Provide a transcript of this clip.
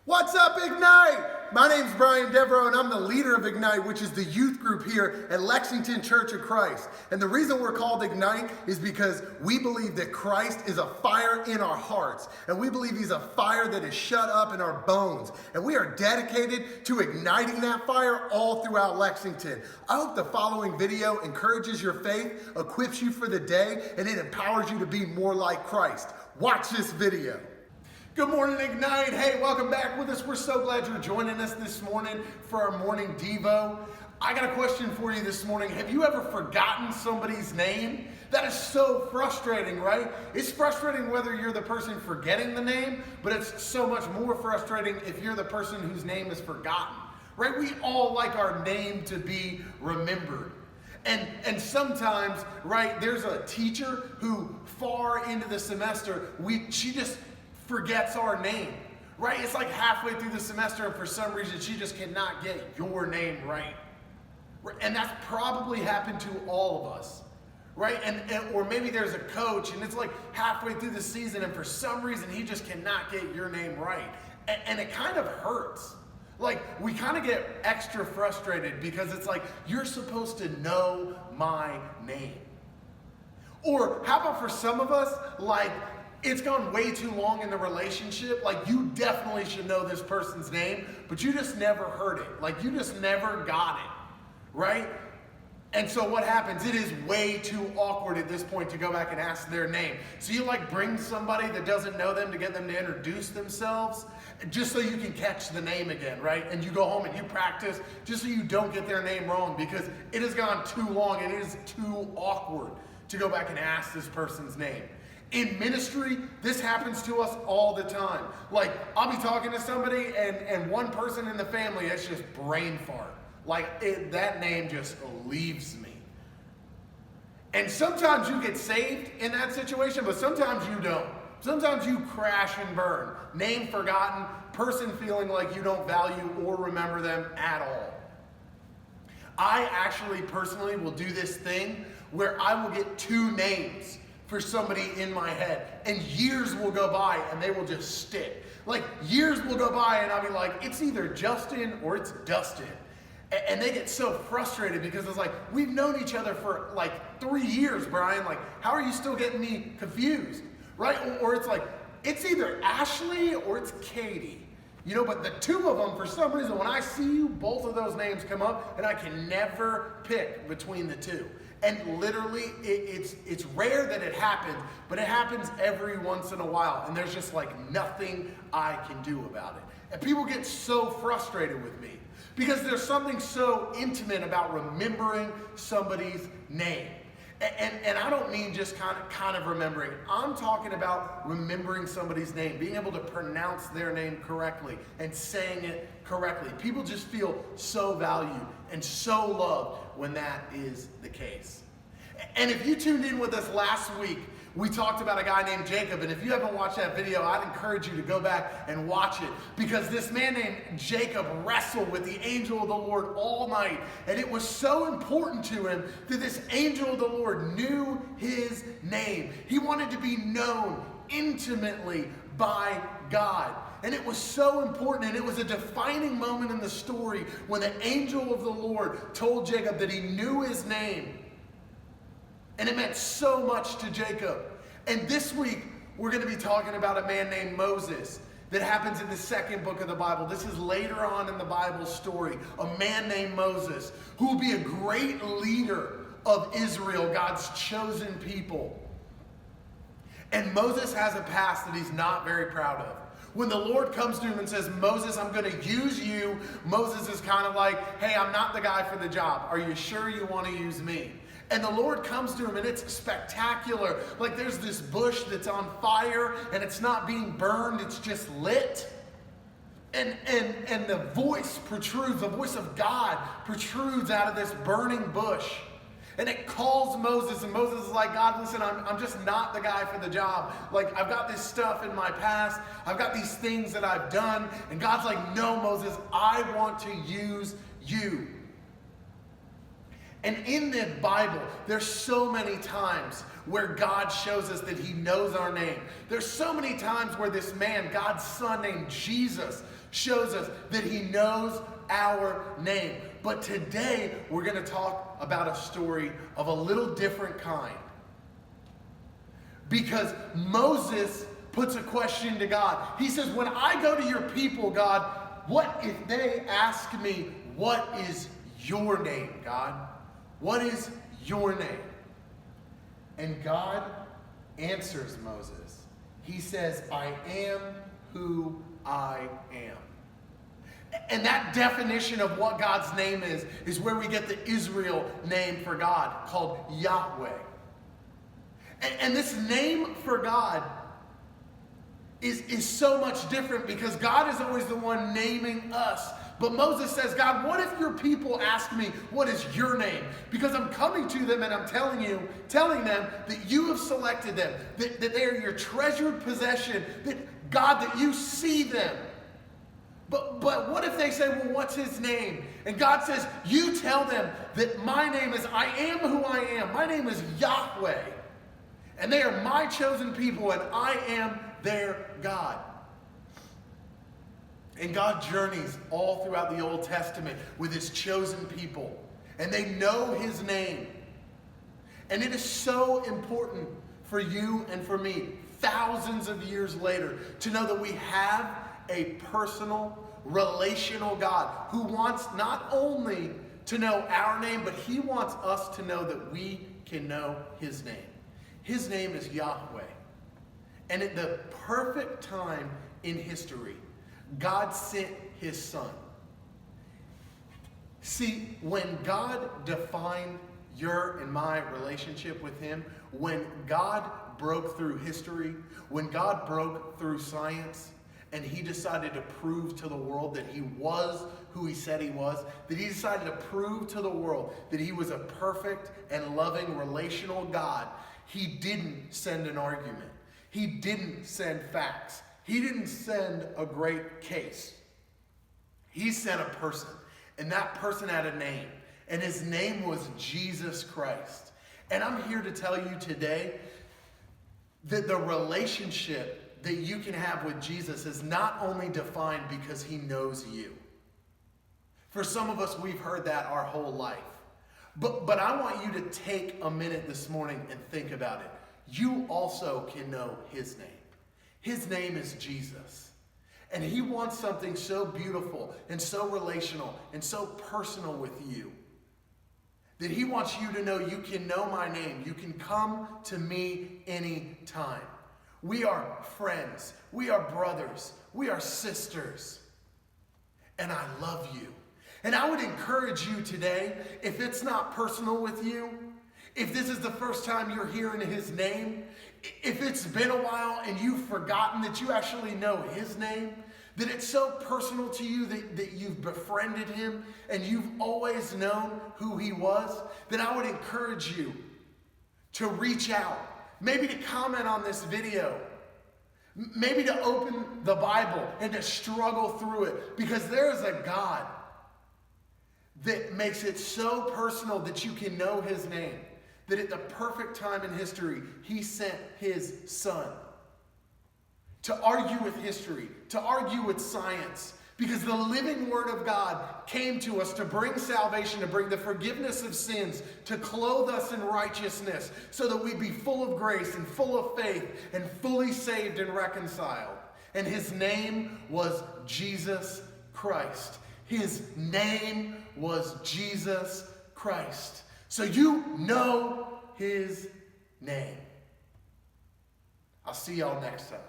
What's up, Ignite? My name's Brian Devereaux, and I'm the leader of Ignite, which is the youth group here at Lexington Church of Christ. And the reason we're called Ignite is because we believe that Christ is a fire in our hearts. And we believe he's a fire that is shut up in our bones. And we are dedicated to igniting that fire all throughout Lexington. I hope the following video encourages your faith, equips you for the day, and it empowers you to be more like Christ. Watch this video. Good morning, Ignite. Hey, welcome back with us. We're so glad you're joining us this morning for our morning Devo. I got a question for you this morning. Have you ever forgotten somebody's name? That is so frustrating, right? It's frustrating whether you're the person forgetting the name, but it's so much more frustrating if you're the person whose name is forgotten, right? We all like our name to be remembered. And sometimes, right, there's a teacher who far into the semester, she just forgets our name, right? It's like halfway through the semester and for some reason she just cannot get your name right. And that's probably happened to all of us, right? Or maybe there's a coach and it's like halfway through the season and for some reason he just cannot get your name right. And it kind of hurts. Like, we kind of get extra frustrated because it's like, you're supposed to know my name. Or how about for some of us, like, it's gone way too long in the relationship. Like, you definitely should know this person's name, but you just never heard it. Like, you just never got it, right? And so what happens? It is way too awkward at this point to go back and ask their name. So you like bring somebody that doesn't know them to get them to introduce themselves just so you can catch the name again, right? And you go home and you practice just so you don't get their name wrong because it has gone too long and it is too awkward to go back and ask this person's name. In ministry, this happens to us all the time. Like, I'll be talking to somebody and one person in the family, it's just brain fart. Like, that name just leaves me. And sometimes you get saved in that situation, but sometimes you don't. Sometimes you crash and burn. Name forgotten, person feeling like you don't value or remember them at all. I actually personally will do this thing where I will get two names for somebody in my head, and years will go by and they will just stick. Like, years will go by and I'll be like, it's either Justin or it's Dustin. And they get so frustrated because it's like, we've known each other for like 3 years, Brian. Like, how are you still getting me confused, right? Or it's like, it's either Ashley or it's Katie. You know, but the two of them, for some reason, when I see you, both of those names come up and I can never pick between the two. And literally, it's rare that it happens, but it happens every once in a while. And there's just like nothing I can do about it. And people get so frustrated with me because there's something so intimate about remembering somebody's name. And I don't mean just kind of remembering. I'm talking about remembering somebody's name, being able to pronounce their name correctly and saying it correctly. People just feel so valued and so loved when that is the case. And if you tuned in with us last week, we talked about a guy named Jacob, and if you haven't watched that video, I'd encourage you to go back and watch it, because this man named Jacob wrestled with the angel of the Lord all night, and it was so important to him that this angel of the Lord knew his name. He wanted to be known intimately by God. And it was so important, and it was a defining moment in the story when the angel of the Lord told Jacob that he knew his name. And it meant so much to Jacob. And this week, we're going to be talking about a man named Moses that happens in the second book of the Bible. This is later on in the Bible story. A man named Moses who will be a great leader of Israel, God's chosen people. And Moses has a past that he's not very proud of. When the Lord comes to him and says, Moses, I'm going to use you, Moses is kind of like, hey, I'm not the guy for the job. Are you sure you want to use me? And the Lord comes to him and it's spectacular. Like, there's this bush that's on fire and it's not being burned, it's just lit. And the voice protrudes, the voice of God protrudes out of this burning bush. And it calls Moses, and Moses is like, God, listen, I'm just not the guy for the job. Like, I've got this stuff in my past. I've got these things that I've done. And God's like, no, Moses, I want to use you. And in the Bible, there's so many times where God shows us that he knows our name. There's so many times where this man, God's son named Jesus, shows us that he knows our name. But today we're going to talk about a story of a little different kind. Because Moses puts a question to God. He says, when I go to your people, God, what if they ask me, what is your name, God? What is your name? And God answers Moses. He says, I am who I am. And that definition of what God's name is where we get the Israel name for God, called Yahweh. And this name for God is so much different because God is always the one naming us. But Moses says, God, what if your people ask me, what is your name? Because I'm coming to them and I'm telling them that you have selected them, that they are your treasured possession, that God, that you see them. But what if they say, well, what's his name? And God says, you tell them that my name is I am who I am. My name is Yahweh. And they are my chosen people, and I am their God. And God journeys all throughout the Old Testament with his chosen people. And they know his name. And it is so important for you and for me, thousands of years later, to know that we have a personal, relational God who wants not only to know our name, but he wants us to know that we can know his name. His name is Yahweh. And at the perfect time in history, God sent his son. See, when God defined your and my relationship with him, when God broke through history, when God broke through science, and he decided to prove to the world that he was who he said he was, that he decided to prove to the world that he was a perfect and loving relational God, he didn't send an argument. He didn't send facts. He didn't send a great case. He sent a person, and that person had a name, and his name was Jesus Christ. And I'm here to tell you today that the relationship that you can have with Jesus is not only defined because he knows you. For some of us, we've heard that our whole life. But I want you to take a minute this morning and think about it. You also can know his name. His name is Jesus. And he wants something so beautiful and so relational and so personal with you that he wants you to know you can know my name. You can come to me anytime. We are friends. We are brothers. We are sisters. And I love you. And I would encourage you today, if it's not personal with you, if this is the first time you're hearing his name, if it's been a while and you've forgotten that you actually know his name, that it's so personal to you that you've befriended him and you've always known who he was, then I would encourage you to reach out, maybe to comment on this video, maybe to open the Bible and to struggle through it, because there is a God that makes it so personal that you can know his name, that at the perfect time in history, he sent his son to argue with history, to argue with science, because the living word of God came to us to bring salvation, to bring the forgiveness of sins, to clothe us in righteousness, so that we'd be full of grace and full of faith and fully saved and reconciled. And his name was Jesus Christ. His name was Jesus Christ. So you know his name. I'll see y'all next time.